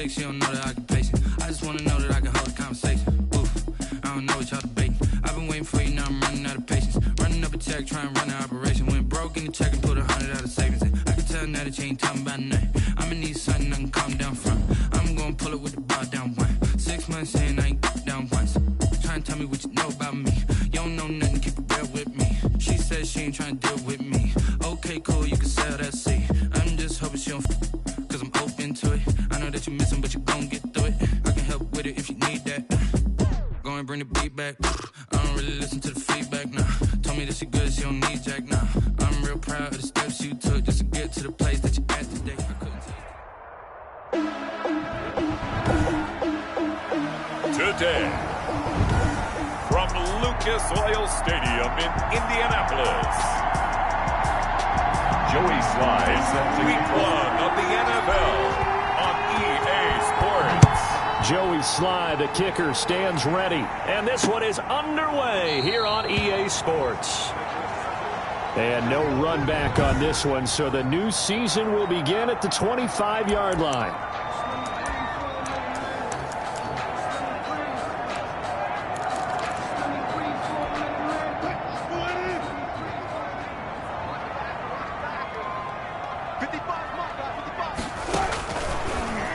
text, she don't know that I can pace it. I just wanna know that I can hold a conversation. Oof, I don't know what y'all debating. I've been waiting for you, now I'm running out of patience. Running up a check, trying to run an operation. Went broke in the check and put 100 out of savings in. I can tell now that you ain't talking about nothing. I'ma need something I can calm down from. I'm gonna pull it with the bar down one. 6 months saying I ain't down once. Trying to tell me what you know about me. You don't know nothing, keep it real with me. She said she ain't trying to deal with me. Okay, cool, you can sell that seat. I'm just hoping she don't cause I'm open to it. I know that you're missing, but you gon' get through it. I can help with it if you need that. Go and bring the beat back. I don't really listen to the feedback, nah. Told me that she good, she don't need Jack, nah. I'm real proud of the steps you took just to get to the place that you're at today. I couldn't take it. Today, from Lucas Oil Stadium in Indianapolis, Joey Slide's Week 1 of the NFL on EA Sports. Joey Slye, the kicker, stands ready. And this one is underway here on EA Sports. And no run back on this one, so the new season will begin at the 25-yard line.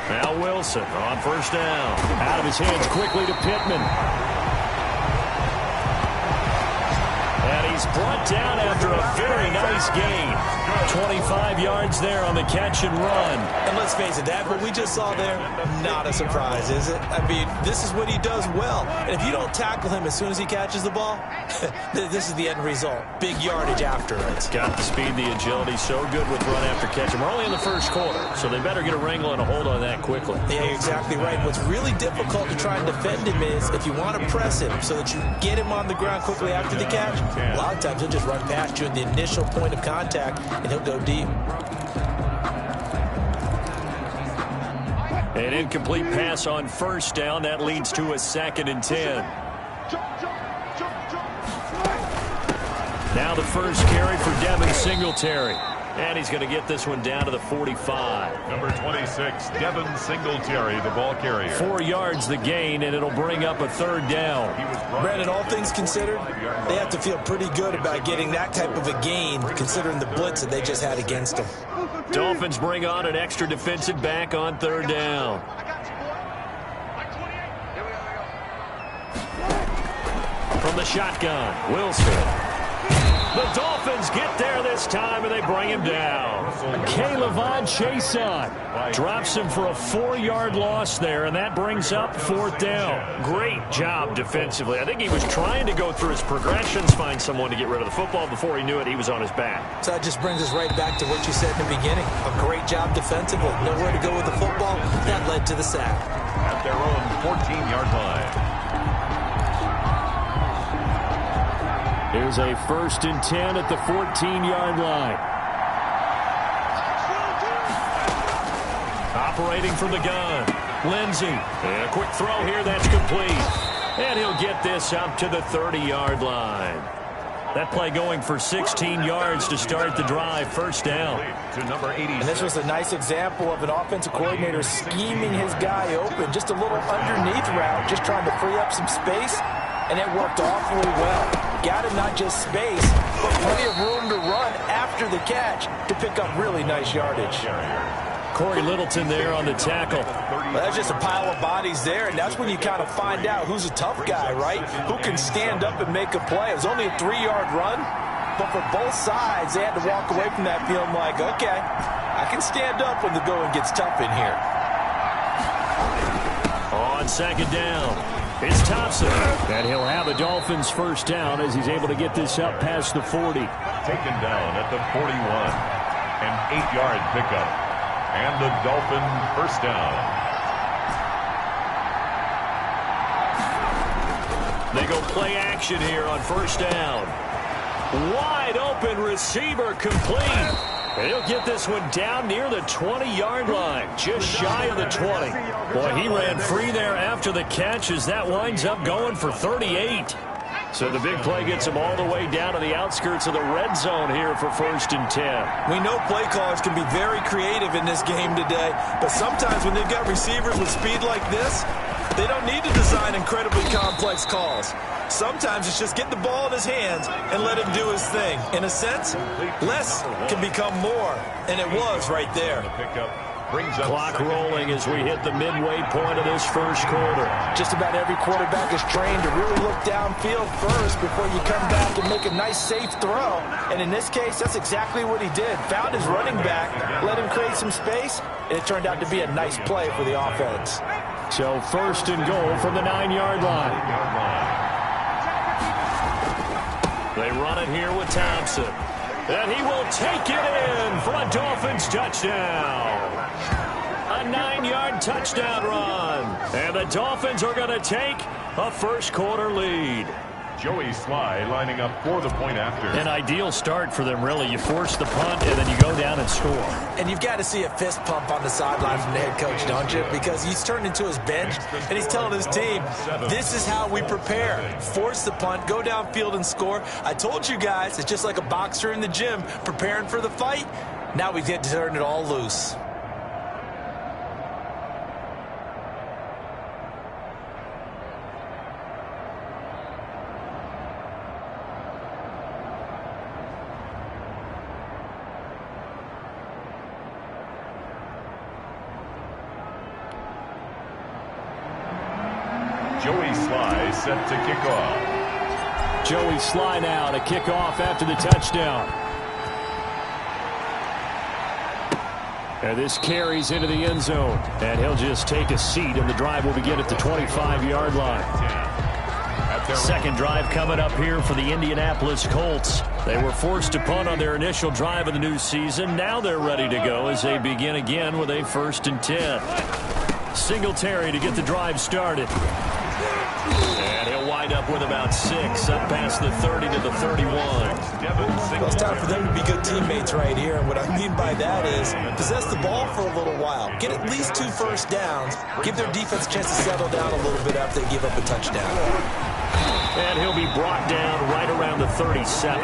Now Wilson on first down. Out of his hands quickly to Pittman. And he's brought down after a very nice gain. 25 yards there on the catch and run. And let's face it, that what we just saw there, not a surprise, is it? I mean, this is what he does well. And if you don't tackle him as soon as he catches the ball, this is the end result. Big yardage after it. Got the speed, the agility, so good with run after catch. And we're only in the first quarter, so they better get a wrangle and a hold on that quickly. Yeah, you're exactly right. What's really difficult to try and defend him is if you want to press him so that you get him on the ground quickly after the catch, a lot of times he'll just run past you at the initial point of contact, and he'll go deep. An incomplete pass on first down. That leads to a 2nd and 10. Now the first carry for Devin Singletary. And he's going to get this one down to the 45. Number 26, Devin Singletary, the ball carrier. 4 yards the gain, and it'll bring up a 3rd down. Brandon, all things considered, they have to feel pretty good about getting that type of a gain, considering the blitz that they just had against them. Dolphins bring on an extra defensive back on 3rd down. From the shotgun, Wilson. The Dolphins get there this time, and they bring him down. K'Lavon Chaisson drops him for a 4-yard loss there, and that brings up 4th down. Great job defensively. I think he was trying to go through his progressions, find someone to get rid of the football. Before he knew it, he was on his back. So that just brings us right back to what you said in the beginning. A great job defensively. Nowhere to go with the football. That led to the sack. At their own 14-yard line. Here's a 1st and 10 at the 14-yard line. Operating from the gun, Lindsey. And a quick throw here, that's complete. And he'll get this up to the 30-yard line. That play going for 16 yards to start the drive. 1st down. To number 80. And this was a nice example of an offensive coordinator scheming his guy open. Just a little underneath route, just trying to free up some space. And it worked awfully well. Got him not just space, but plenty of room to run after the catch to pick up really nice yardage. Corey Littleton there on the tackle. Well, that's just a pile of bodies there, and that's when you kind of find out who's a tough guy, right? Who can stand up and make a play. It was only a 3-yard run, but for both sides, they had to walk away from that feeling like, okay, I can stand up when the going gets tough in here. On 2nd down, it's Thompson. And he'll have a Dolphins 1st down as he's able to get this up past the 40. Taken down at the 41. An 8-yard pickup. And the Dolphin 1st down. They go play action here on 1st down. Wide open receiver complete. And he'll get this one down near the 20-yard line, just shy of the 20. Boy, he ran free there after the catch as that winds up going for 38. So the big play gets them all the way down to the outskirts of the red zone here for 1st and 10. We know play callers can be very creative in this game today, but sometimes when they've got receivers with speed like this, they don't need to design incredibly complex calls. Sometimes it's just get the ball in his hands and let him do his thing. In a sense, less can become more, and it was right there. Clock rolling as we hit the midway point of this first quarter. Just about every quarterback is trained to really look downfield first before you come back and make a nice, safe throw. And in this case, that's exactly what he did. Found his running back, let him create some space, and it turned out to be a nice play for the offense. So 1st and goal from the 9-yard line. They run it here with Thompson. And he will take it in for a Dolphins touchdown. A 9-yard touchdown run. And the Dolphins are going to take a first quarter lead. Joey Sly lining up for the point after. An ideal start for them, really. You force the punt, and then you go down and score. And you've got to see a fist pump on the sideline from the head coach, don't you? Because he's turned into his bench, and he's telling his team, this is how we prepare. Force the punt, go downfield and score. I told you guys, it's just like a boxer in the gym preparing for the fight. Now we get to turn it all loose. Joey Sly set to kick off. Joey Sly now to kick off after the touchdown. And this carries into the end zone. And he'll just take a seat, and the drive will begin at the 25-yard line. Second drive coming up here for the Indianapolis Colts. They were forced to punt on their initial drive of the new season. Now they're ready to go as they begin again with a 1st and 10. Singletary to get the drive started. And he'll wind up with about 6 up past the 30 to the 31. Well, it's time for them to be good teammates right here. And what I mean by that is possess the ball for a little while. Get at least 2 first downs. Give their defense a chance to settle down a little bit after they give up a touchdown. And he'll be brought down right around the 37.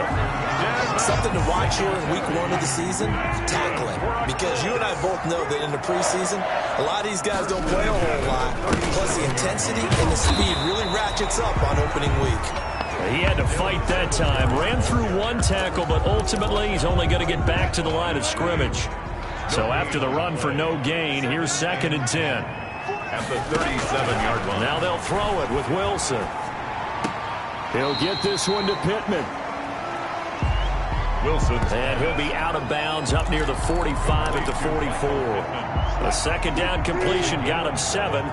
Something to watch here in week 1 of the season, tackling. Because you and I both know that in the preseason, a lot of these guys don't play a whole lot. Plus the intensity and the speed really ratchets up on opening week. He had to fight that time. Ran through 1 tackle, but ultimately he's only going to get back to the line of scrimmage. So after the run for no gain, here's 2nd and 10. At the 37-yard line. Now they'll throw it with Wilson. He'll get this one to Pittman. Wilson. And he'll be out of bounds up near the 45 at the 44. A 2nd down completion got him 7.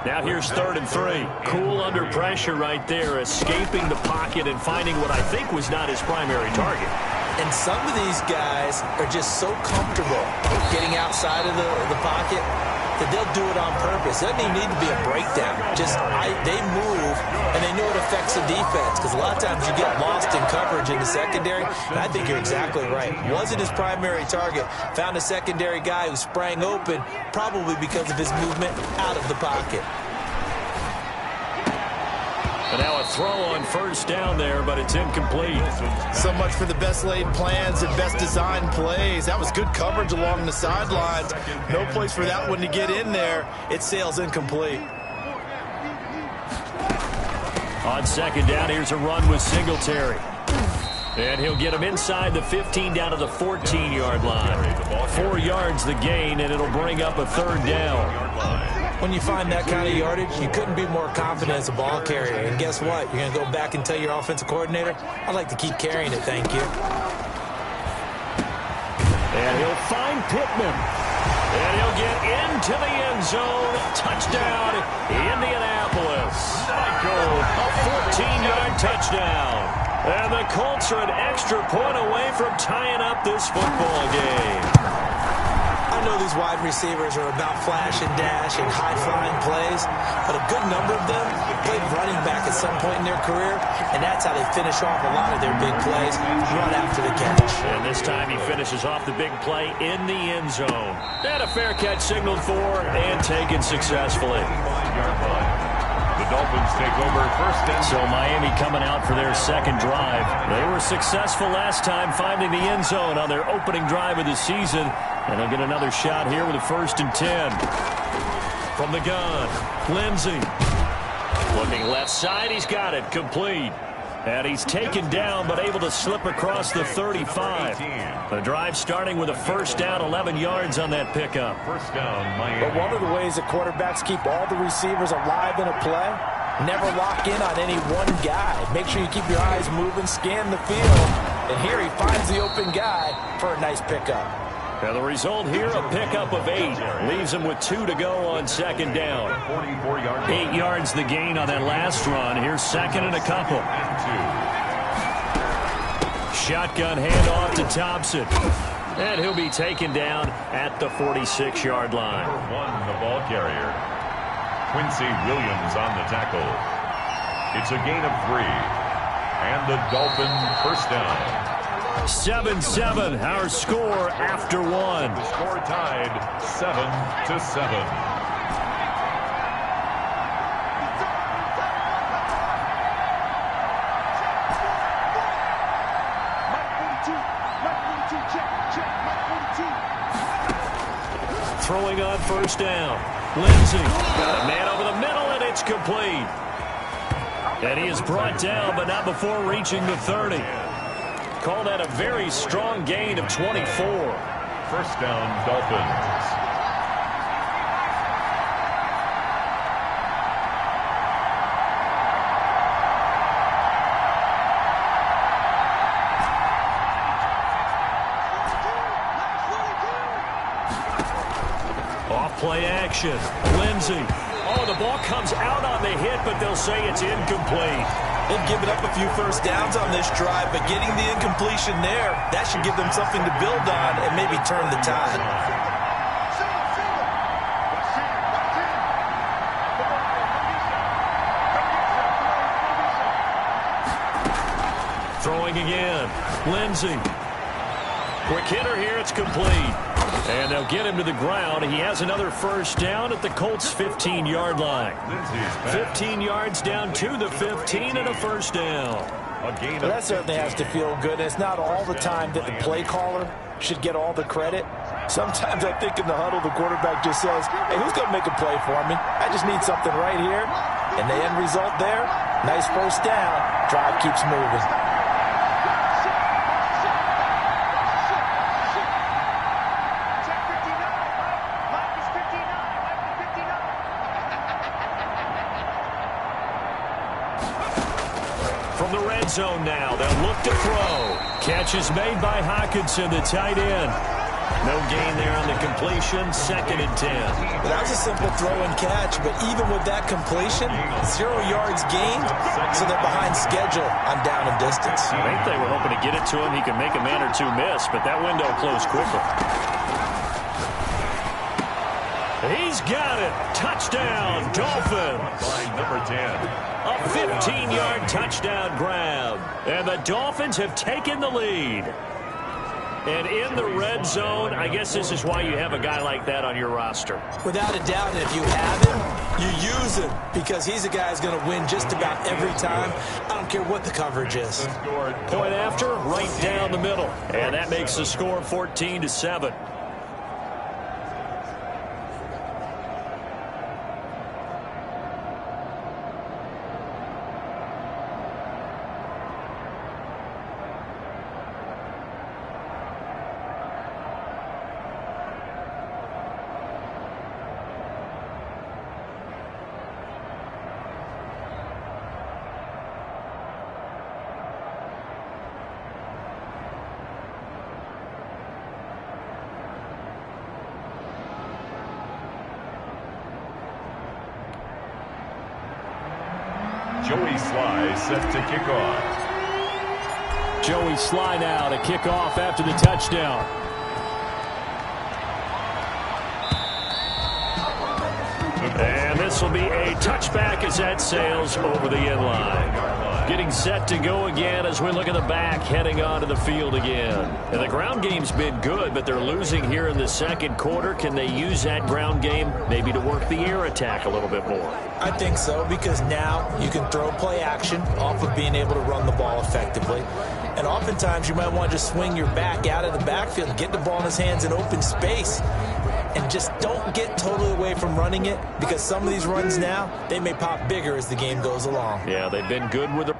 Now here's 3rd and 3. Cool under pressure right there, escaping the pocket and finding what I think was not his primary target. And some of these guys are just so comfortable getting outside of the pocket that they'll do it on purpose. It doesn't even need to be a breakdown. Just they move, and they know it affects the defense. Because a lot of times you get lost in coverage in the secondary. And I think you're exactly right. Wasn't his primary target. Found a secondary guy who sprang open, probably because of his movement out of the pocket. And now a throw on 1st down there, but it's incomplete. So much for the best laid plans and best designed plays. That was good coverage along the sidelines. No place for that one to get in there. It sails incomplete. On 2nd down, here's a run with Singletary. And he'll get him inside the 15 down to the 14-yard line. 4 yards the gain, and it'll bring up a 3rd down. When you find that kind of yardage, you couldn't be more confident as a ball carrier. And guess what? You're going to go back and tell your offensive coordinator, I'd like to keep carrying it, thank you. And he'll find Pittman. And he'll get into the end zone. Touchdown, Indianapolis. A 14-yard touchdown. And the Colts are an extra point away from tying up this football game. I know these wide receivers are about flash and dash and high-flying plays, but a good number of them played running back at some point in their career, and that's how they finish off a lot of their big plays, run after the catch. And this time he finishes off the big play in the end zone. And a fair catch signaled for and taken successfully. The The Dolphins take over first and So Miami coming out for their second drive. They were successful last time finding the end zone on their opening drive of the season. And they'll get another shot here with a 1st and 10. From the gun, Lindsey. Looking left side, he's got it, complete. And he's taken down, but able to slip across the 35. The drive starting with a 1st down, 11 yards on that pickup. First down, Miami. But one of the ways that quarterbacks keep all the receivers alive in a play, never lock in on any one guy. Make sure you keep your eyes moving, scan the field. And here he finds the open guy for a nice pickup. And the result here, a pickup of 8. Leaves him with 2 to go on 2nd down. 44 yards. 8 yards the gain on that last run. Here's 2nd and a couple. Shotgun handoff to Thompson. And he'll be taken down at the 46-yard line. Number 1, the ball carrier. Quincy Williams on the tackle. It's a gain of 3. And the Dolphins first down. 7-7, our score after 1. The score tied 7-7. Throwing on 1st down. Lindsey got a man over the middle, and it's complete. And he is brought down, but not before reaching the 30. Call that a very strong gain of 24. First down, Dolphins. Off play action. Lindsey. Oh, the ball comes out on the hit, but they'll say it's incomplete. They've given up a few 1st downs on this drive, but getting the incompletion there, that should give them something to build on and maybe turn the tide. Throwing again. Lindsey. Quick hitter here. It's complete. And they'll get him to the ground. He has another 1st down at the Colts' 15-yard line. 15 yards down to the 15 and a 1st down. Well, that certainly has to feel good. It's not all the time that the play caller should get all the credit. Sometimes I think in the huddle, the quarterback just says, hey, who's going to make a play for me? I just need something right here. And the end result there, nice 1st down. Drive keeps moving. From the red zone now, they'll look to throw. Catch is made by Hockenson, the tight end. No gain there on the completion, 2nd and 10. Well, that was a simple throw and catch, but even with that completion, 0 yards gained, so they're behind schedule on down and distance. I think they were hoping to get it to him. He could make a man or two miss, but that window closed quickly. He's got it. Touchdown, Dolphins. By number 10. A 15-yard touchdown grab. And the Dolphins have taken the lead. And in the red zone, I guess this is why you have a guy like that on your roster. Without a doubt, and if you have him, you use him because he's a guy who's going to win just about every time. I don't care what the coverage is. Point after, right down the middle. And that makes the score 14-7. Joey Sly set to kick off. Joey Sly now to kick off after the touchdown. And this will be a touchback as that sails over the end line. Getting set to go again as we look at the back heading onto the field again. And the ground game's been good, but they're losing here in the second quarter. Can they use that ground game maybe to work the air attack a little bit more? I think so, because now you can throw play action off of being able to run the ball effectively. And oftentimes you might want to just swing your back out of the backfield and get the ball in his hands in open space. And just don't get totally away from running it, because some of these runs now, they may pop bigger as the game goes along. Yeah, they've been good with the...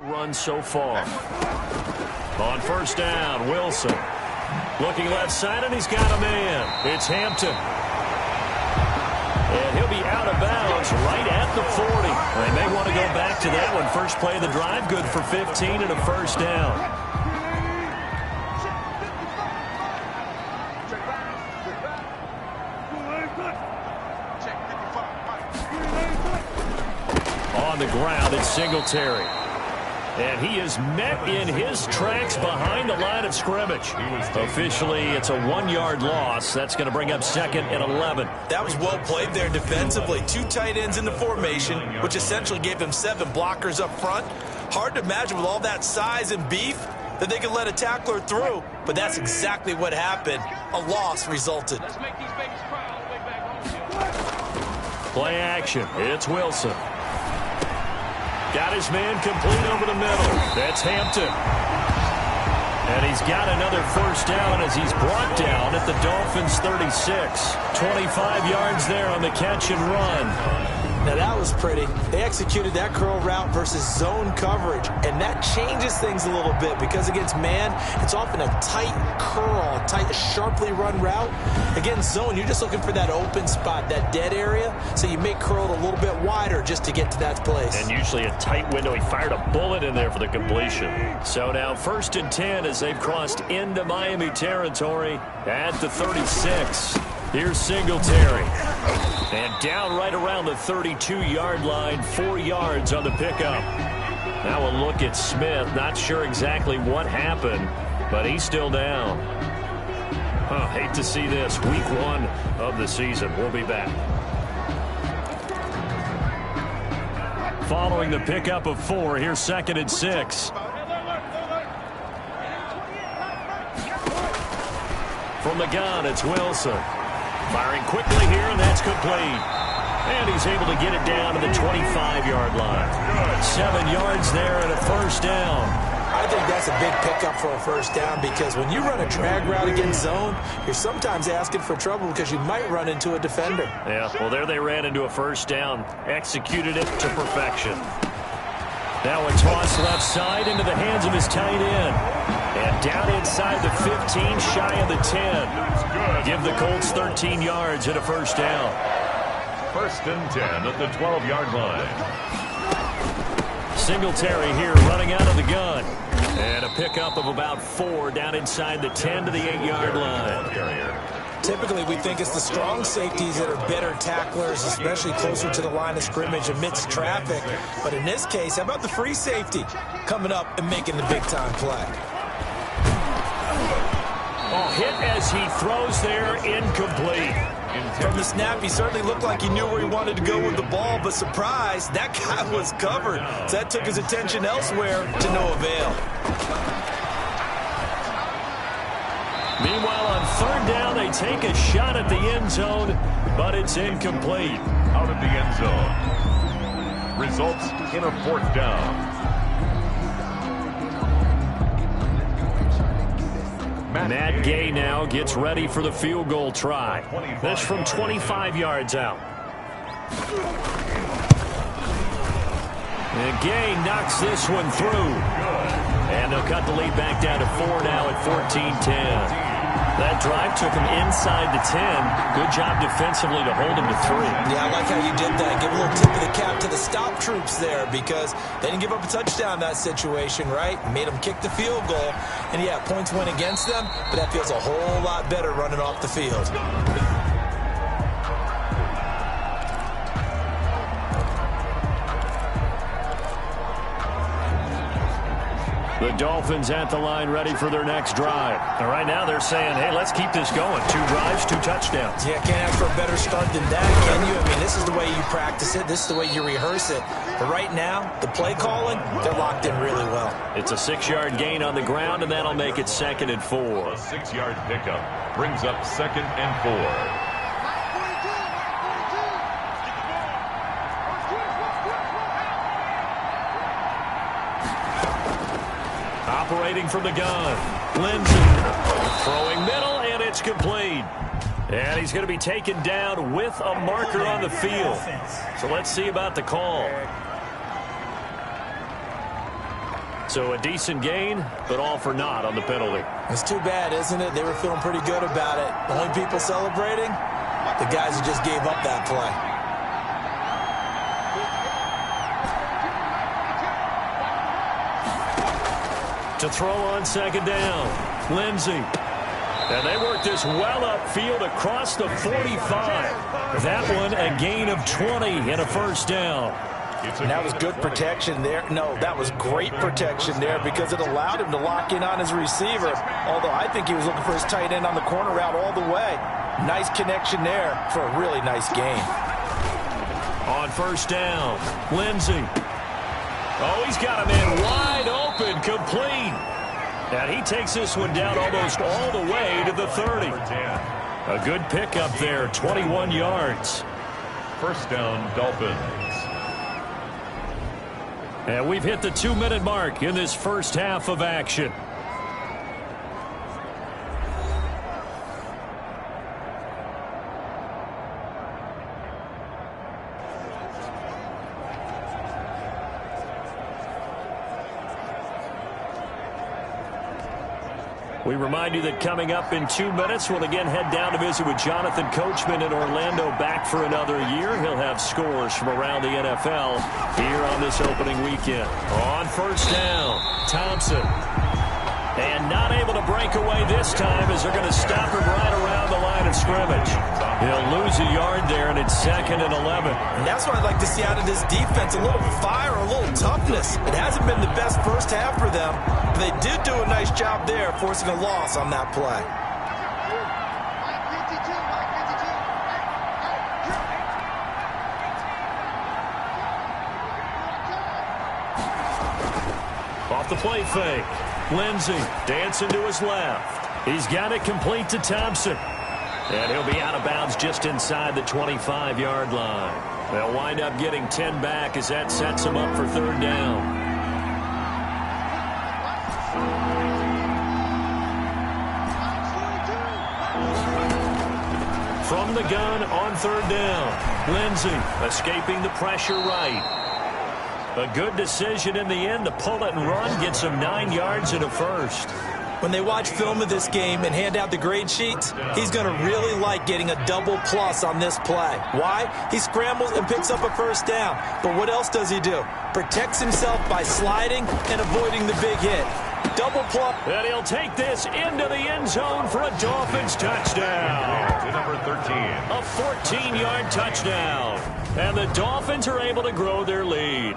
Run so far. On first down, Wilson. Looking left side, and he's got a man. It's Hampton. And he'll be out of bounds right at the 40. They may want to go back to that one. First play of the drive, good for 15 and a first down. On the ground, it's Singletary. And he is met in his tracks behind the line of scrimmage. Officially, it's a 1-yard loss. That's going to bring up second and 11. That was well played there defensively. 2 tight ends in the formation, which essentially gave him 7 blockers up front. Hard to imagine with all that size and beef that they could let a tackler through, but that's exactly what happened. A loss resulted. Play action. It's Wilson. Got his man complete over the middle. That's Hampton. And he's got another first down as he's brought down at the Dolphins' 36. 25 yards there on the catch and run. Now that was pretty. They executed that curl route versus zone coverage, and that changes things a little bit because against man, it's often a tight curl, a tight, sharply run route. Against zone, you're just looking for that open spot, that dead area, so you make curl a little bit wider just to get to that place. And usually a tight window. He fired a bullet in there for the completion. So now first and 10 as they've crossed into Miami territory at the 36. Here's Singletary. And down right around the 32-yard line, 4 yards on the pickup. Now a look at Smith. Not sure exactly what happened, but he's still down. Hate to see this. Week 1 of the season. We'll be back. Following the pickup of 4, here's second and 6. From the gun, it's Wilson. Firing quickly here, and that's complete. And he's able to get it down to the 25-yard line. 7 yards there and a first down. I think that's a big pickup for a first down because when you run a drag route against zone, you're sometimes asking for trouble because you might run into a defender. Yeah, well, there they ran into a first down. Executed it to perfection. Now a toss left side into the hands of his tight end. And down inside the 15, shy of the 10. Give the Colts 13 yards and a first down. First and 10 at the 12-yard line. Singletary here running out of the gun. And a pickup of about 4 down inside the 10 to the 8-yard line. Typically, we think it's the strong safeties that are better tacklers, especially closer to the line of scrimmage amidst traffic. But in this case, how about the free safety coming up and making the big-time play? Oh, hit as he throws there, incomplete. From the snap, he certainly looked like he knew where he wanted to go with the ball, but surprise, that guy was covered. So that took his attention elsewhere to no avail. Meanwhile, on third down, they take a shot at the end zone, but it's incomplete. Out of the end zone. Results in a fourth down. Matt Gay now gets ready for the field goal try. This from 25 yards out. And Gay knocks this one through. And they'll cut the lead back down to 4 now at 14-10. That drive took him inside the 10. Good job defensively to hold him to 3. Yeah, I like how you did that. Give a little tip of the cap to the stop troops there because they didn't give up a touchdown in that situation, right? Made them kick the field goal. And, yeah, points went against them, but that feels a whole lot better running off the field. The Dolphins at the line ready for their next drive. And right now they're saying, hey, let's keep this going. 2 drives, 2 touchdowns. Yeah, can't ask for a better start than that, can you? I mean, this is the way you practice it. This is the way you rehearse it. But right now, the play calling, they're locked in really well. It's a 6-yard gain on the ground, and that'll make it 2nd and 4. A 6-yard pickup brings up 2nd and 4. Operating from the gun, Lindsey throwing middle, and it's complete. And he's going to be taken down with a marker on the field. So let's see about the call. So a decent gain, but all for naught on the penalty. It's too bad, isn't it? They were feeling pretty good about it. The only people celebrating, the guys who just gave up that play. To throw on 2nd down, Lindsey. And they work this well upfield across the 45. That one a gain of 20 and a first down. And that was good protection there. No, that was great protection there because it allowed him to lock in on his receiver. Although I think he was looking for his tight end on the corner route all the way. Nice connection there for a really nice gain. On first down, Lindsey. Oh, he's got him in wide open, complete. And he takes this one down almost all the way to the 30. A good pickup there, 21 yards. First down, Dolphins. And we've hit the 2-minute mark in this first half of action. We remind you that coming up in 2 minutes, we'll again head down to visit with Jonathan Coachman in Orlando, back for another year. He'll have scores from around the NFL here on this opening weekend. On first down, Thompson. And not able to break away this time as they're going to stop him right around the line of scrimmage. He'll lose a yard there, and it's 2nd and 11. And that's what I'd like to see out of this defense, a little fire, a little toughness. It hasn't been the best first half for them, but they did do a nice job there forcing a loss on that play. Off the play fake. Lindsey dancing to his left. He's got it complete to Thompson. And he'll be out of bounds just inside the 25-yard line. They'll wind up getting 10 back as that sets them up for third down. From the gun on third down, Lindsey escaping the pressure right. A good decision in the end to pull it and run, gets him 9 yards and a first. When they watch film of this game and hand out the grade sheets, he's going to really like getting a double plus on this play. Why? He scrambles and picks up a first down. But what else does he do? Protects himself by sliding and avoiding the big hit. Double plus. And he'll take this into the end zone for a Dolphins touchdown. To number 13. A 14-yard touchdown. And the Dolphins are able to grow their lead.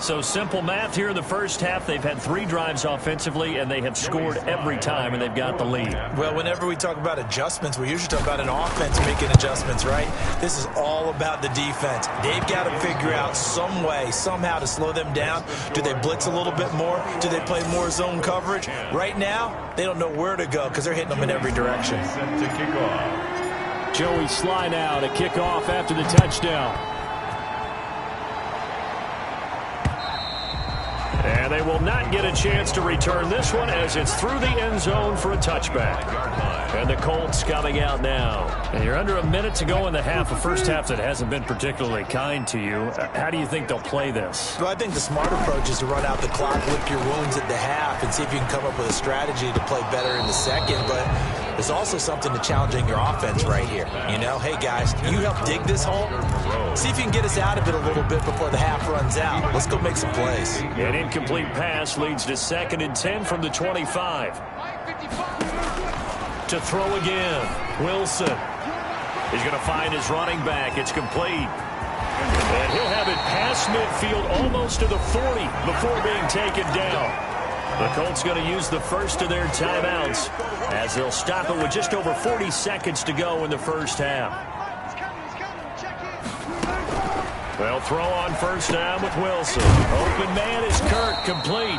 So simple math here in the first half. They've had 3 drives offensively, and they have scored every time, and they've got the lead. Well, whenever we talk about adjustments, we usually talk about an offense making adjustments, right? This is all about the defense. They've got to figure out some way, somehow to slow them down. Do they blitz a little bit more? Do they play more zone coverage? Right now, they don't know where to go because they're hitting them in every direction. Set to kick off. Joey Sly now to kick off after the touchdown. And they will not get a chance to return this one as it's through the end zone for a touchback. And the Colts coming out now. And you're under a minute to go in the half, a first half that hasn't been particularly kind to you. How do you think they'll play this? Well, I think the smart approach is to run out the clock, lick your wounds at the half, and see if you can come up with a strategy to play better in the second. But there's also something to challenging your offense right here. You know, hey, guys, you help dig this hole. See if you can get us out of it a little bit before the half runs out. Let's go make some plays. An incomplete pass leads to 2nd and 10 from the 25. To throw again, Wilson. He's going to find his running back. It's complete. And he'll have it past midfield almost to the 40 before being taken down. The Colts going to use the first of their timeouts as they'll stop it with just over 40 seconds to go in the first half. They'll throw on first down with Wilson. Open man is Kirk, complete.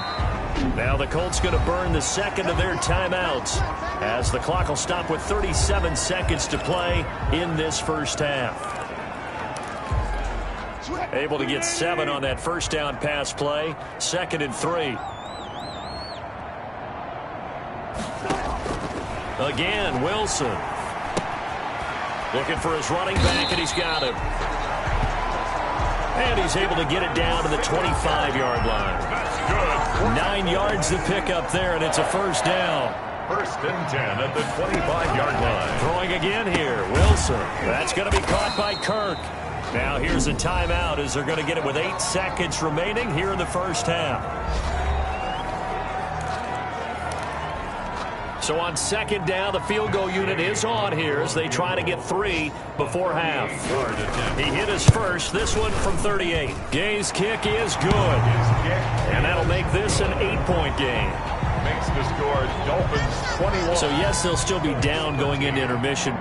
Now the Colts going to burn the second of their timeouts as the clock will stop with 37 seconds to play in this first half. Able to get 7 on that first down pass play. 2nd and 3. Again, Wilson. Looking for his running back, and he's got him. And he's able to get it down to the 25-yard line. That's good. 9 yards to pick up there, and it's a first down. 1st and 10 at the 25-yard line. Throwing again here, Wilson. That's going to be caught by Kirk. Now here's a timeout as they're going to get it with 8 seconds remaining here in the first half. So on 2nd down, the field goal unit is on here as they try to get 3 before half. He hit his first, this one from 38. Gay's kick is good. And that'll make this an 8-point game. Makes the score Dolphins 21. So yes, they'll still be down going into intermission.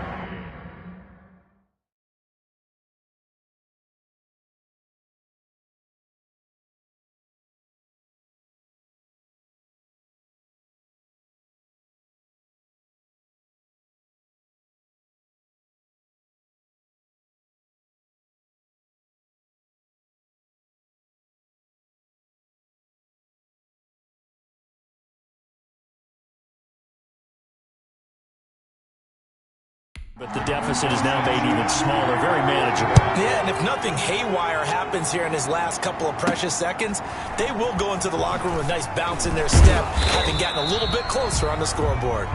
But the deficit is now made even smaller, very manageable. Yeah, and if nothing haywire happens here in his last couple of precious seconds, they will go into the locker room with a nice bounce in their step, having gotten a little bit closer on the scoreboard.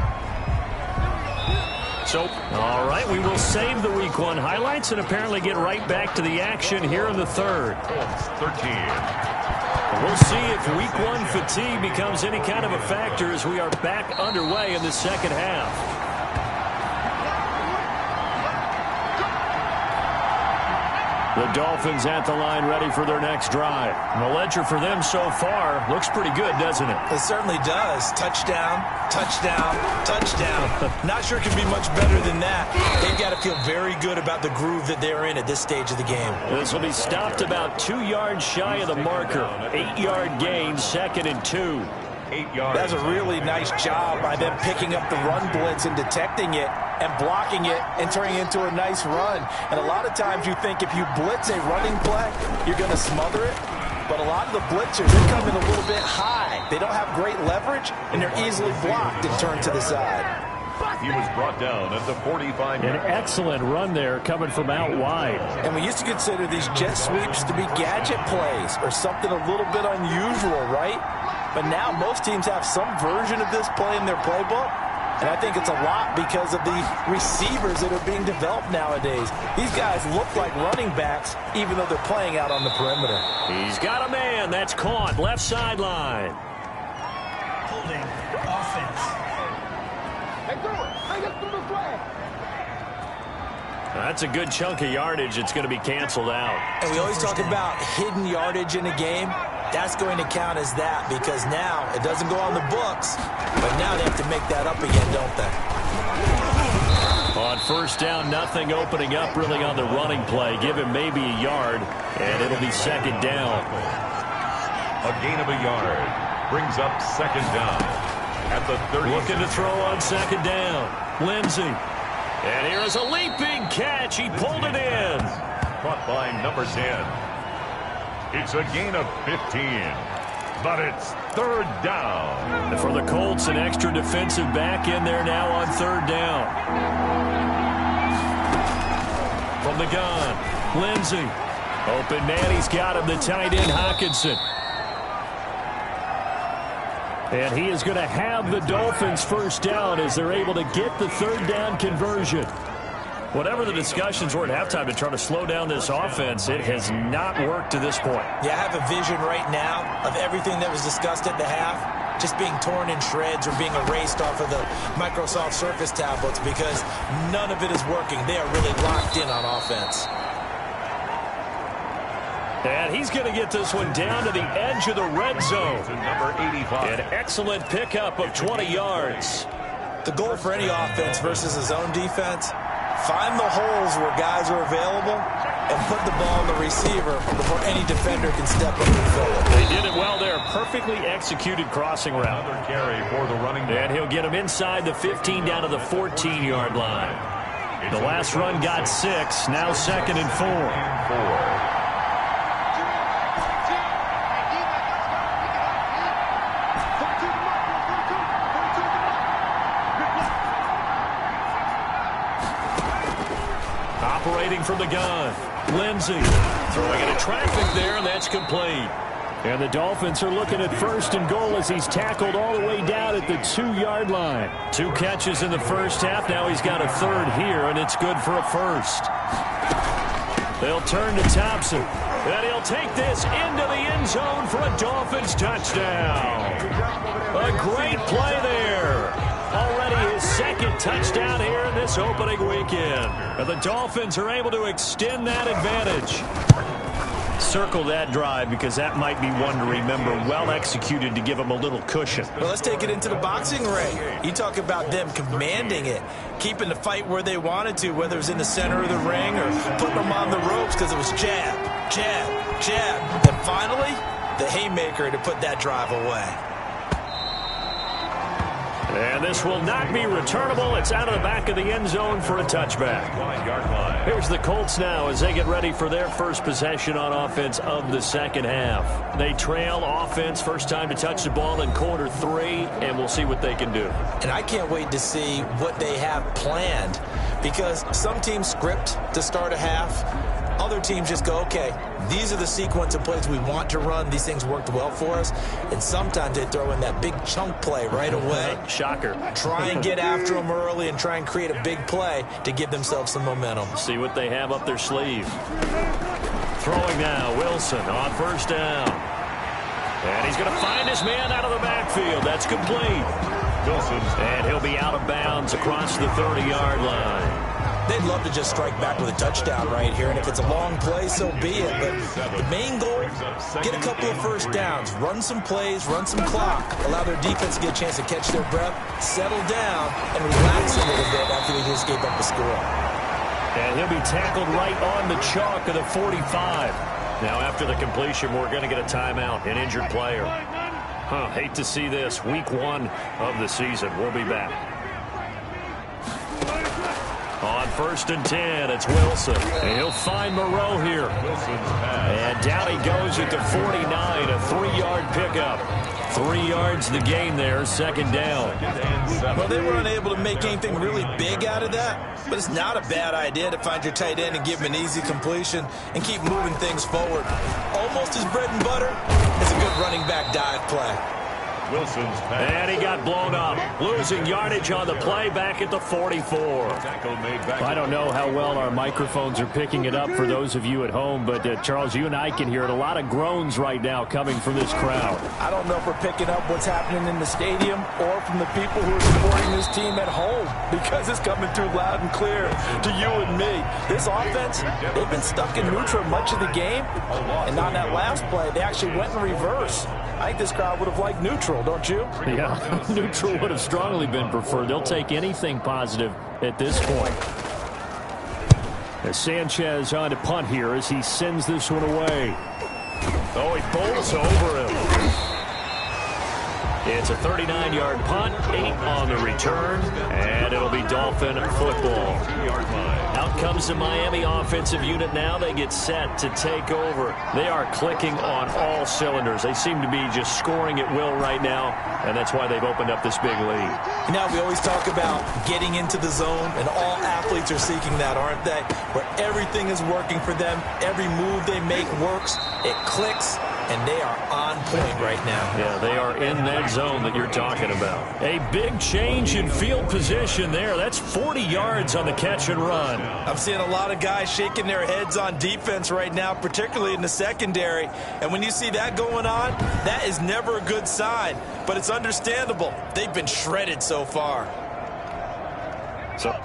So, all right, we will save the Week 1 highlights and apparently get right back to the action here in the third. Colts 13. We'll see if Week 1 fatigue becomes any kind of a factor as we are back underway in the second half. The Dolphins at the line ready for their next drive. The ledger for them so far looks pretty good, doesn't it? It certainly does. Touchdown, touchdown, touchdown. Not sure it can be much better than that. They've got to feel very good about the groove that they're in at this stage of the game. This will be stopped about 2 yards shy of the marker. 8-yard gain, 2nd and 2. 8 yards. That's a really nice job by them picking up the run blitz and detecting it and blocking it and turning it into a nice run. And a lot of times you think if you blitz a running play, you're going to smother it. But a lot of the blitzers, they come in a little bit high. They don't have great leverage, and they're easily blocked and turned to the side. He was brought down at the 45. An excellent run there coming from out wide. And we used to consider these jet sweeps to be gadget plays or something a little bit unusual, right? But now most teams have some version of this play in their playbook. And I think it's a lot because of the receivers that are being developed nowadays. These guys look like running backs even though they're playing out on the perimeter. He's got a man. That's caught. Left sideline. Holding offense. That's a good chunk of yardage. It's going to be canceled out. And we always talk about hidden yardage in a game. That's going to count as that because now it doesn't go on the books, but now they have to make that up again, don't they? On first down, nothing opening up really on the running play. Give him maybe a yard, and it'll be second down. A gain of a yard brings up second down at the 30. Looking to throw on second down. Lindsey. And here is a leaping catch. He pulled it in. Caught by number 10. It's a gain of 15. But it's third down. And for the Colts, an extra defensive back in there now on third down. From the gun, Lindsey. Open man, he's got him, the tight end, Hockenson. And he is going to have the Dolphins first down as they're able to get the third down conversion. Whatever the discussions were at halftime to try to slow down this offense, it has not worked to this point. Yeah, I have a vision right now of everything that was discussed at the half just being torn in shreds or being erased off of the Microsoft Surface tablets because none of it is working. They are really locked in on offense. And he's going to get this one down to the edge of the red zone. To number 85. An excellent pickup of 20 yards. The goal for any offense versus a zone defense, find the holes where guys are available and put the ball on the receiver before any defender can step up and fill it. They did it well there. Perfectly executed crossing route. Another carry for the running back. And he'll get him inside the 15 down to the 14-yard line. The last run got 6. Now second and 4. Operating from the gun, Lindsey throwing into traffic there, and that's complete. And the Dolphins are looking at first and goal as he's tackled all the way down at the 2-yard line. 2 catches in the first half. Now he's got a third here, and it's good for a first. They'll turn to Thompson, and he'll take this into the end zone for a Dolphins touchdown. A great play there. Already his second touchdown here in this opening weekend. And the Dolphins are able to extend that advantage. Circle that drive because that might be one to remember. Well executed to give them a little cushion. Well, let's take it into the boxing ring. You talk about them commanding it, keeping the fight where they wanted to, whether it was in the center of the ring or putting them on the ropes because it was jab, jab, jab. And finally, the haymaker to put that drive away. And this will not be returnable. It's out of the back of the end zone for a touchback. 1-yard line. Here's the Colts now as they get ready for their first possession on offense of the second half. They trail offense, first time to touch the ball in quarter 3, and we'll see what they can do. And I can't wait to see what they have planned because some teams script to start a half. Other teams just go, okay, these are the sequence of plays we want to run. These things worked well for us. And sometimes they throw in that big chunk play right away. Shocker. Try and get after them early and try and create a big play to give themselves some momentum. See what they have up their sleeve. Throwing now, Wilson on first down. And he's going to find his man out of the backfield. That's complete. Wilson. And he'll be out of bounds across the 30-yard line. They'd love to just strike back with a touchdown right here, and if it's a long play, so be it. But the main goal, get a couple of first downs, run some plays, run some clock, allow their defense to get a chance to catch their breath, settle down, and relax a little bit after they escape up the score. And he'll be tackled right on the chalk of the 45. Now, after the completion, we're going to get a timeout, an injured player. Hate to see this. Week 1 of the season. We'll be back. On 1st and 10, it's Wilson. And he'll find Moreau here. And down he goes at the 49, a 3-yard pickup. 3 yards the gain there, 2nd down. Well, they were unable to make anything really big out of that, but it's not a bad idea to find your tight end and give him an easy completion and keep moving things forward. Almost his bread and butter is a good running back dive play. Wilson's pass. And he got blown up. Losing yardage on the play back at the 44. I don't know how well our microphones are picking it up for those of you at home, but Charles, you and I can hear it. A lot of groans right now coming from this crowd. I don't know if we're picking up what's happening in the stadium or from the people who are supporting this team at home, because it's coming through loud and clear to you and me. This offense, they've been stuck in neutral much of the game, and on that last play, they actually went in reverse. I think this crowd would have liked neutral, don't you? Yeah, neutral would have strongly been preferred. They'll take anything positive at this point. As Sanchez on to punt here as he sends this one away. Oh, he bowls over him. It's a 39-yard punt, 8 on the return, and it'll be Dolphin football. Out comes the Miami offensive unit now. They get set to take over. They are clicking on all cylinders. They seem to be just scoring at will right now, and that's why they've opened up this big lead. You know, we always talk about getting into the zone, and all athletes are seeking that, aren't they? Where everything is working for them. Every move they make works. It clicks. And they are on point right now. Yeah, they are in that zone that you're talking about. A big change in field position there. That's 40 yards on the catch and run. I'm seeing a lot of guys shaking their heads on defense right now, particularly in the secondary. And when you see that going on, that is never a good sign. But it's understandable. They've been shredded so far. So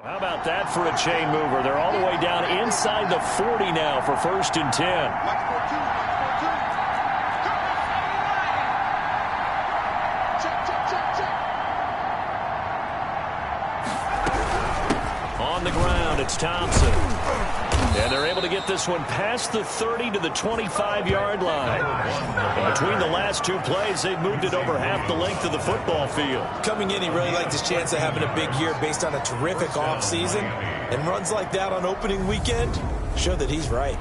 how about that for a chain mover? They're all the way down inside the 40 now for 1st and 10. On the ground, it's Thompson. And they're able to get this one past the 30 to the 25-yard line. And between the last 2 plays, they've moved it over half the length of the football field. Coming in, he really liked his chance of having a big year based on a terrific offseason. And runs like that on opening weekend show that he's right.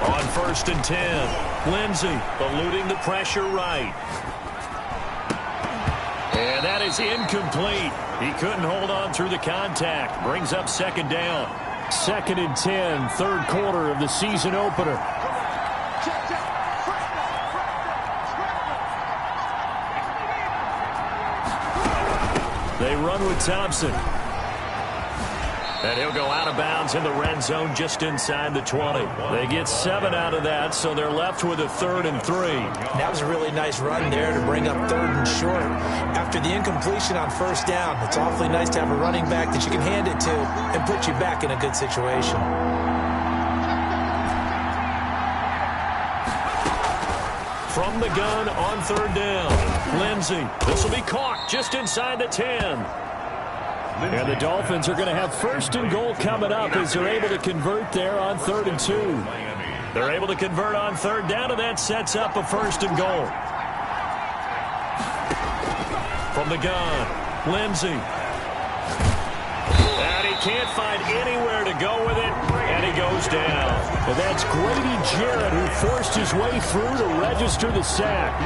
On 1st and 10, Lindsey eluding the pressure right. And that is incomplete. He couldn't hold on through the contact. Brings up 2nd down. 2nd and 10, 3rd quarter of the season opener. They run with Thompson. And he'll go out of bounds in the red zone just inside the 20. They get 7 out of that, so they're left with a 3rd and 3. That was a really nice run there to bring up 3rd and short. After the incompletion on 1st down, it's awfully nice to have a running back that you can hand it to and put you back in a good situation. From the gun on 3rd down, Lindsey. This will be caught just inside the 10. And the Dolphins are going to have 1st and goal coming up as they're able to convert there on 3rd and 2. They're able to convert on 3rd down, and that sets up a 1st and goal. From the gun, Lindsey. And he can't find anywhere to go with it, and And he goes down. And that's Grady Jarrett who forced his way through to register the sack.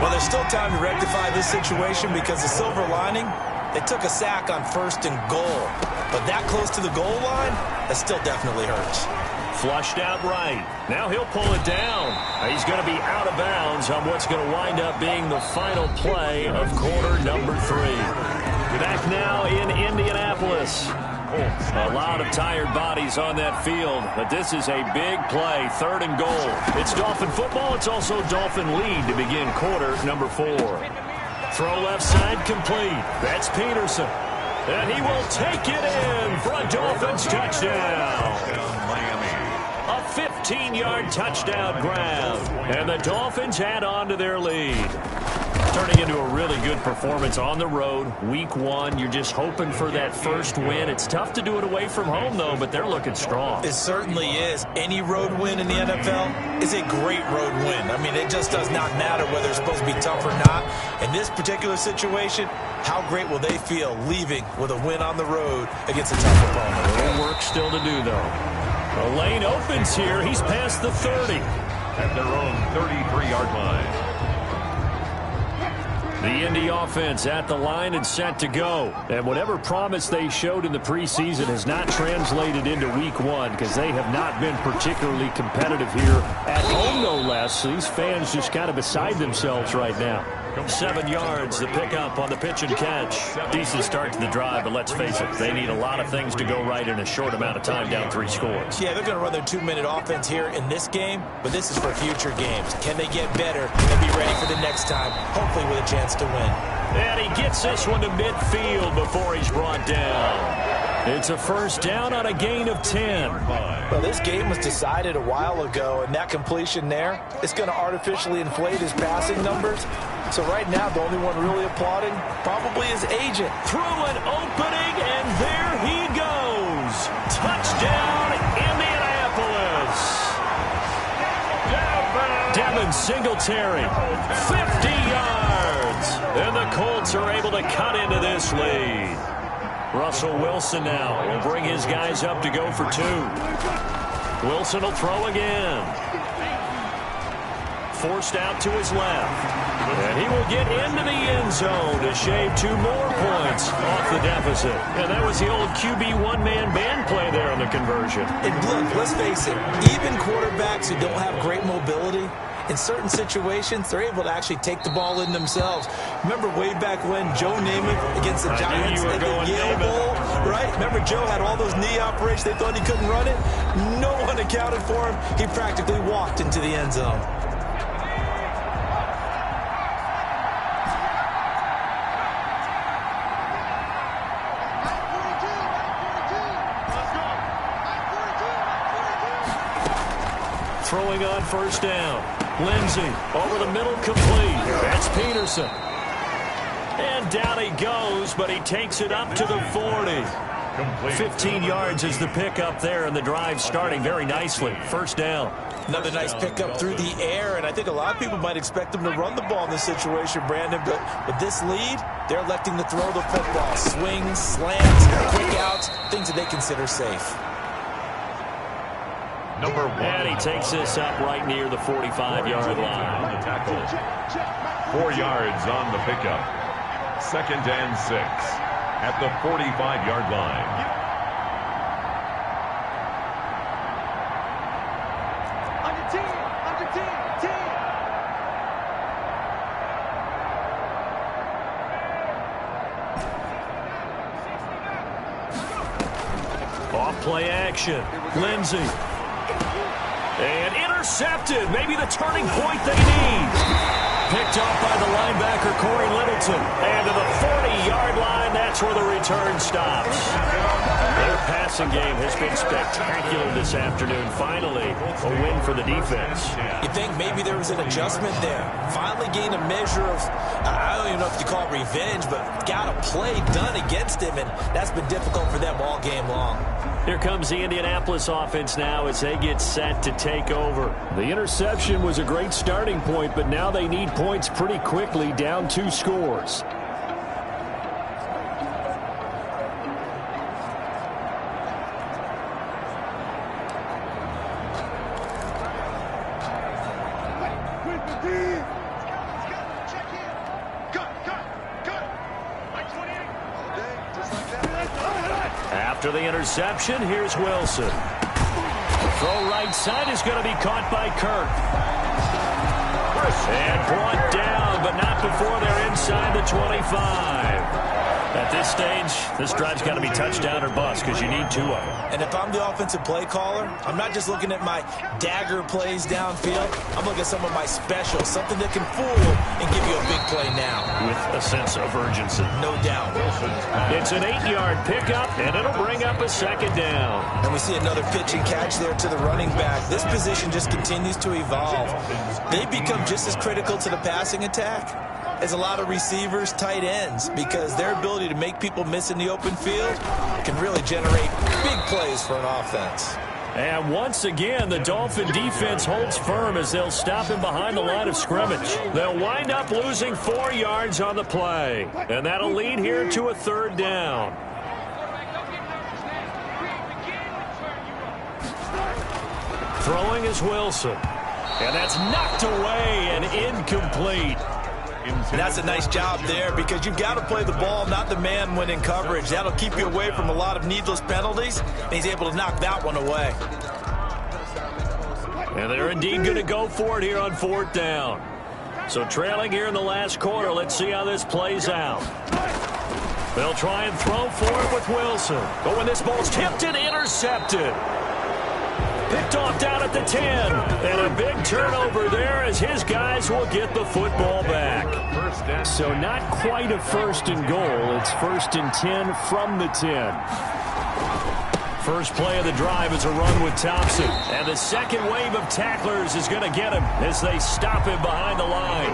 Well, there's still time to rectify this situation because the silver lining, they took a sack on 1st and goal. But that close to the goal line, that still definitely hurts. Flushed out right. Now he'll pull it down. He's going to be out of bounds on what's going to wind up being the final play of quarter number 3. Back now in Indianapolis. A lot of tired bodies on that field, but this is a big play, 3rd and goal. It's Dolphin football. It's also Dolphin lead to begin quarter number 4. Throw left side complete. That's Peterson. And he will take it in for a Dolphins touchdown. A 15-yard touchdown grab. And the Dolphins add on to their lead. Turning into a really good performance on the road. Week 1, you're just hoping for that first win. It's tough to do it away from home, though, but they're looking strong. It certainly is. Any road win in the NFL is a great road win. I mean, it just does not matter whether it's supposed to be tough or not. In this particular situation, how great will they feel leaving with a win on the road against a tough opponent? A little work still to do, though. The lane opens here. He's past the 30. At their own 33-yard line. The Indy offense at the line and set to go. And whatever promise they showed in the preseason has not translated into week 1 because they have not been particularly competitive here at home, no less. So these fans just kind of beside themselves right now. 7 yards, the pickup on the pitch and catch. Decent start to the drive, but let's face it, they need a lot of things to go right in a short amount of time, down 3 scores. Yeah, they're going to run their 2-minute offense here in this game, but this is for future games. Can they get better and be ready for the next time, hopefully with a chance to win? And he gets this one to midfield before he's brought down. It's a first down on a gain of 10. Well, this game was decided a while ago, and that completion there is going to artificially inflate his passing numbers. So right now, the only one really applauding probably his agent. Through an opening, and there he goes. Touchdown, Indianapolis. Devin Singletary, 50 yards. And the Colts are able to cut into this lead. Russell Wilson now will bring his guys up to go for 2. Wilson will throw again. Forced out to his left. And he will get into the end zone to shave 2 more points off the deficit. And that was the old QB one-man band play there on the conversion. And look, let's face it, even quarterbacks who don't have great mobility, in certain situations, they're able to actually take the ball in themselves. Remember way back when Joe Namath against the Giants at the Yale Bowl, right? Remember Joe had all those knee operations. They thought he couldn't run it. No one accounted for him. He practically walked into the end zone. Throwing on first down. Lindsey over the middle, complete. That's Peterson. And down he goes, but he takes it up to the 40. 15 yards is the pickup there, and the drive starting very nicely. First down. Another nice pickup through the air, and I think a lot of people might expect them to run the ball in this situation, Brandon, but with this lead, they're electing to throw the football. Swings, slants, quick outs, things that they consider safe. Number 1. And he takes this up right near the 45-yard line. On the tackle. 4 yards on the pickup. 2nd and 6 at the 45-yard line. On your team, team. Off play action. Lindsey. And intercepted. Maybe the turning point they need. Picked off by the linebacker, Corey Littleton. And to the 40-yard line, that's where the return stops. Their passing game has been spectacular this afternoon. Finally, a win for the defense. You think maybe there was an adjustment there. Finally gained a measure of, I don't even know if you call it revenge, but got a play done against him, and that's been difficult for them all game long. Here comes the Indianapolis offense now as they get set to take over. The interception was a great starting point, but now they need points pretty quickly, down 2 scores. After the interception, here's Wilson. Throw right side is going to be caught by Kirk. And brought down, but not before they're inside the 25. At this stage, this drive's got to be touchdown or bust because you need 2 of them. And if I'm the offensive play caller, I'm not just looking at my dagger plays downfield. I'm looking at some of my specials, something that can fool and give you a big play now. With a sense of urgency. No doubt. It's an 8-yard pickup, and it'll bring up a 2nd down. And we see another pitch and catch there to the running back. This position just continues to evolve. They become just as critical to the passing attack as a lot of receivers, tight ends, because their ability to make people miss in the open field can really generate big plays for an offense. And once again, the Dolphin defense holds firm as they'll stop him behind the line of scrimmage. They'll wind up losing 4 yards on the play, and that'll lead here to a 3rd down. Throwing is Wilson, and that's knocked away and incomplete. And that's a nice job there because you've got to play the ball, not the man when in coverage. That'll keep you away from a lot of needless penalties, and he's able to knock that one away. And they're indeed going to go for it here on 4th down. So trailing here in the last quarter, let's see how this plays out. They'll try and throw for it with Wilson. But when this ball's tipped and intercepted. Picked off down at the 10. And a big turnover there as his guys will get the football back. So not quite a 1st and goal. It's 1st and 10 from the 10. First play of the drive is a run with Thompson. And the second wave of tacklers is going to get him as they stop him behind the line.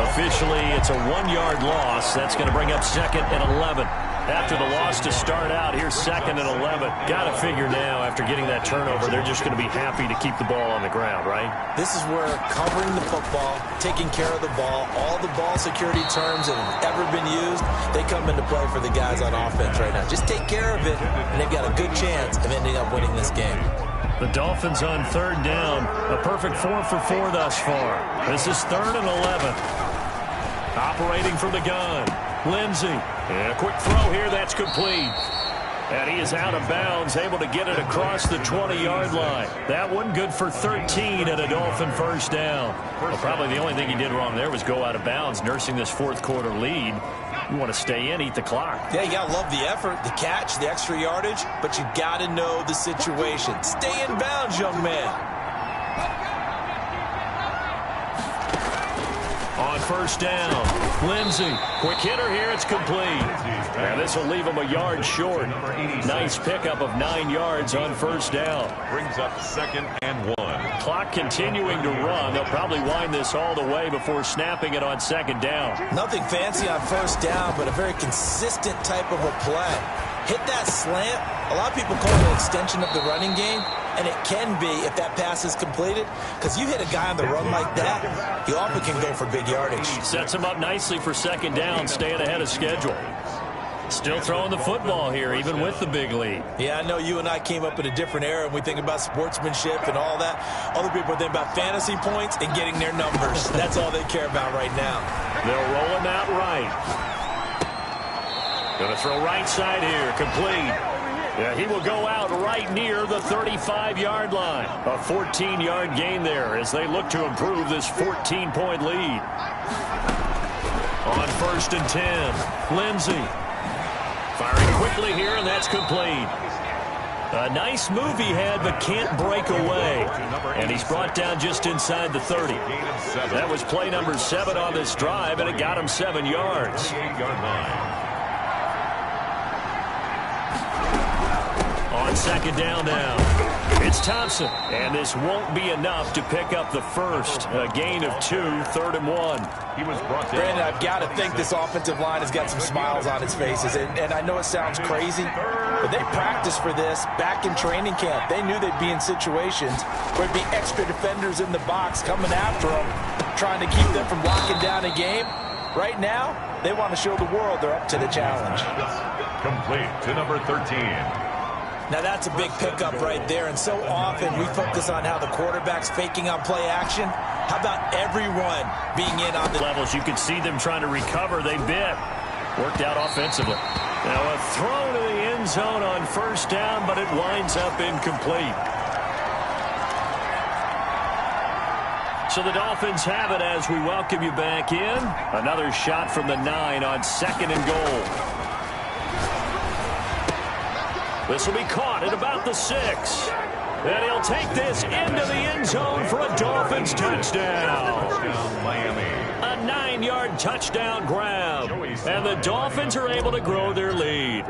Officially, it's a 1-yard loss. That's going to bring up 2nd and 11. After the loss to start out, here's 2nd and 11. Got to figure now, after getting that turnover, they're just going to be happy to keep the ball on the ground, right? This is where covering the football, taking care of the ball, all the ball security terms that have ever been used, they come into play for the guys on offense right now. Just take care of it, and they've got a good chance of ending up winning this game. The Dolphins on 3rd down. A perfect 4 for 4 thus far. This is 3rd and 11. Operating from the gun. Lindsey. And a quick throw here. That's complete. And he is out of bounds, able to get it across the 20-yard line. That one good for 13 and a Dolphin 1st down. Well, probably the only thing he did wrong there was go out of bounds, nursing this 4th quarter lead. You want to stay in, eat the clock. Yeah, you got to love the effort, the catch, the extra yardage, but you got to know the situation. Stay in bounds, young man. On 1st down, Lindsey. Quick hitter here, it's complete. And this will leave him a yard short. Nice pickup of 9 yards on 1st down. Brings up 2nd and 1. Clock continuing to run. They'll probably wind this all the way before snapping it on 2nd down. Nothing fancy on 1st down, but a very consistent type of a play. Hit that slant. A lot of people call it an extension of the running game, and it can be if that pass is completed, because you hit a guy on the run like that, he often can go for big yardage. Sets him up nicely for 2nd down, staying ahead of schedule. Still throwing the football here, even with the big lead. Yeah, I know you and I came up in a different era, and we think about sportsmanship and all that. Other people think about fantasy points and getting their numbers. That's all they care about right now. They'll roll him out right. Going to throw right side here, complete. Yeah, he will go out right near the 35-yard line. A 14-yard gain there as they look to improve this 14-point lead. On 1st and 10, Lindsey. Firing quickly here, and that's complete. A nice move he had, but can't break away. And he's brought down just inside the 30. That was play number 7 on this drive, and it got him 7 yards. On 2nd down now, it's Thompson. And this won't be enough to pick up the first. A gain of 2, 3rd and 1. He was brought down. Brandon, I've got to think this offensive line has got some smiles on its faces. And I know it sounds crazy, but they practiced for this back in training camp. They knew they'd be in situations where there'd be extra defenders in the box coming after them, trying to keep them from locking down a game. Right now, they want to show the world they're up to the challenge. Complete to number 13. Now that's a big pickup right there, and so often we focus on how the quarterback's faking on play action. How about everyone being in on the levels? You can see them trying to recover. They bit. Worked out offensively. Now a throw to the end end zone on first down, but it winds up incomplete. So the Dolphins have it as we welcome you back in. Another shot from the 9 on 2nd and goal. This will be caught at about the 6. And he'll take this into the end zone for a Dolphins touchdown. Miami. A 9-yard touchdown grab. And the Dolphins are able to grow their lead.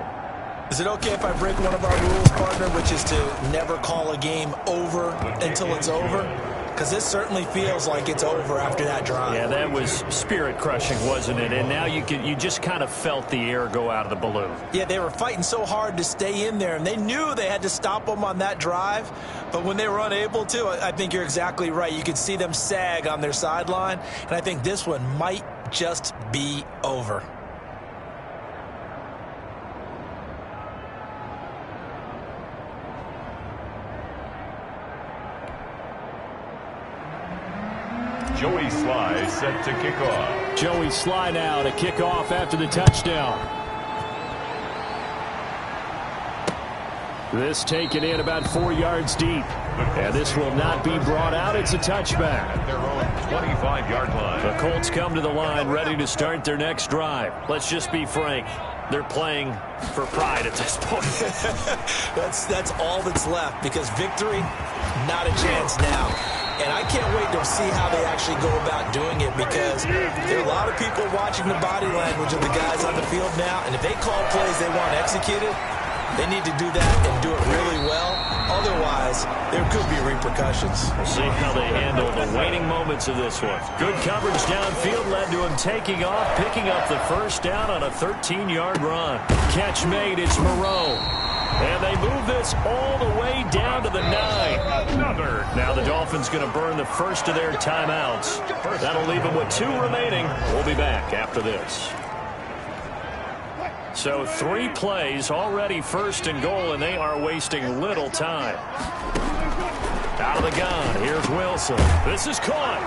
Is it okay if I break one of our rules, partner, which is to never call a game over until it's over? Because this certainly feels like it's over after that drive. Yeah, that was spirit-crushing, wasn't it? And now you just kind of felt the air go out of the balloon. Yeah, they were fighting so hard to stay in there, and they knew they had to stop them on that drive. But when they were unable to, I think you're exactly right. You could see them sag on their sideline, and I think this one might just be over. Joey Sly set to kick off. Joey Sly now to kick off after the touchdown. This taken in about 4 yards deep. And this will not be brought out. It's a touchback. At their own 25-yard line. The Colts come to the line ready to start their next drive. Let's just be frank. They're playing for pride at this point. That's all that's left, because victory, not a chance now. And I can't wait to see how they actually go about doing it, because there are a lot of people watching the body language of the guys on the field now, and if they call plays they want executed, they need to do that and do it really well. Otherwise, there could be repercussions. We'll see how they handle the waning moments of this one. Good coverage downfield led to him taking off, picking up the first down on a 13-yard run. Catch made, it's Moreau. And they move this all the way down to the 9. Now the Dolphins going to burn the first of their timeouts. That'll leave them with 2 remaining. We'll be back after this. So 3 plays, already 1st and goal, and they are wasting little time. Out of the gun, here's Wilson. This is caught.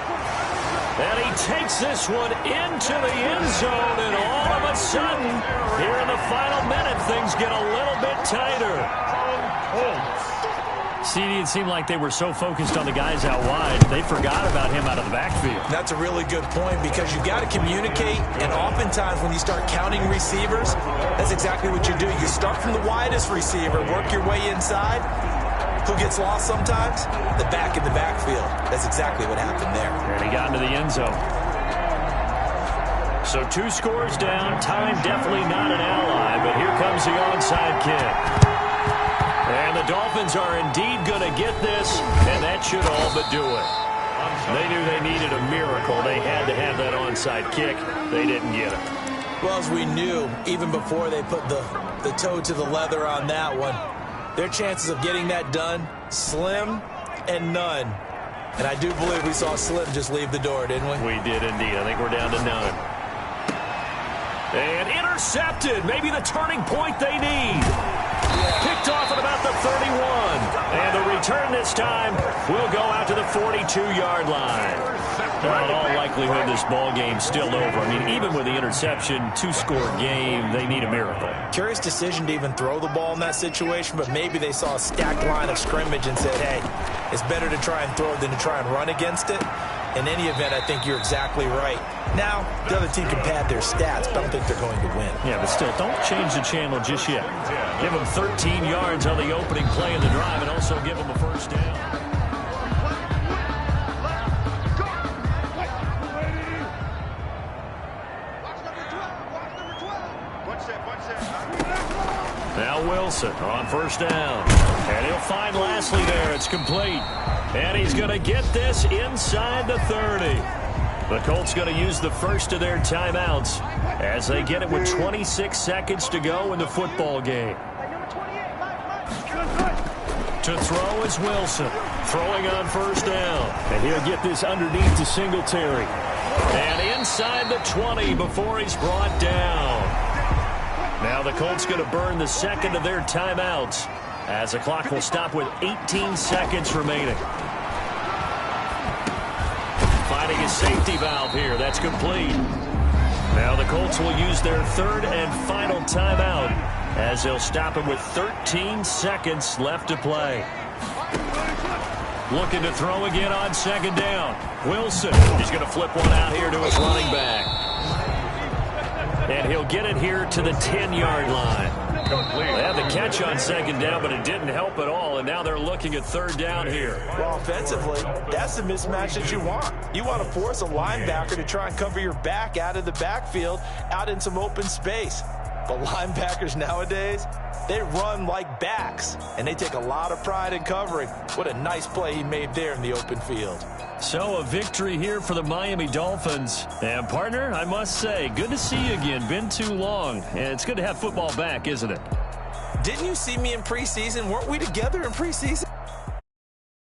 And he takes this one into the end zone, and all of a sudden, here in the final minute, things get a little bit tighter. CD, it seemed like they were so focused on the guys out wide, they forgot about him out of the backfield. That's a really good point, because you got to communicate, and oftentimes when you start counting receivers, that's exactly what you do. You start from the widest receiver, work your way inside. Who gets lost sometimes? The back in the backfield. That's exactly what happened there. And he got into the end zone. So 2 scores down. Time definitely not an ally, but here comes the onside kick. And the Dolphins are indeed going to get this, and that should all but do it. They knew they needed a miracle. They had to have that onside kick. They didn't get it. Well, as we knew, even before they put the toe to the leather on that one, their chances of getting that done, slim and none. And I do believe we saw Slim just leave the door, didn't we? We did indeed. I think we're down to none. And intercepted. Maybe the turning point they need. Picked off at about the 31. And the return this time will go out to the 42-yard line. Well, in all likelihood, this ball game's still over. I mean, even with the interception, 2-score game, they need a miracle. Curious decision to even throw the ball in that situation, but maybe they saw a stacked line of scrimmage and said, hey, it's better to try and throw it than to try and run against it. In any event, I think you're exactly right. Now, the other team can pad their stats, but I don't think they're going to win. Yeah, but still, don't change the channel just yet. Give them 13 yards on the opening play of the drive and also give them a first down. Now Wilson on first down. And he'll find Lashley there. It's complete. And he's going to get this inside the 30. The Colts going to use the first of their timeouts as they get it with 26 seconds to go in the football game. To throw is Wilson. Throwing on first down. And he'll get this underneath to Singletary. And inside the 20 before he's brought down. Now the Colts going to burn the second of their timeouts as the clock will stop with 18 seconds remaining. Finding a safety valve here. That's complete. Now the Colts will use their third and final timeout as he'll stop him with 13 seconds left to play. Looking to throw again on second down. Wilson, he's going to flip one out here to his running back. And he'll get it here to the 10-yard line. They had the catch on second down, but it didn't help at all, and now they're looking at third down here. Well, offensively, that's the mismatch that you want. You want to force a linebacker to try and cover your back out of the backfield, out in some open space. The linebackers nowadays, they run like backs, and they take a lot of pride in covering. What a nice play he made there in the open field. So a victory here for the Miami Dolphins. And, partner, I must say, good to see you again. Been too long. And it's good to have football back, isn't it? Didn't you see me in preseason? Weren't we together in preseason?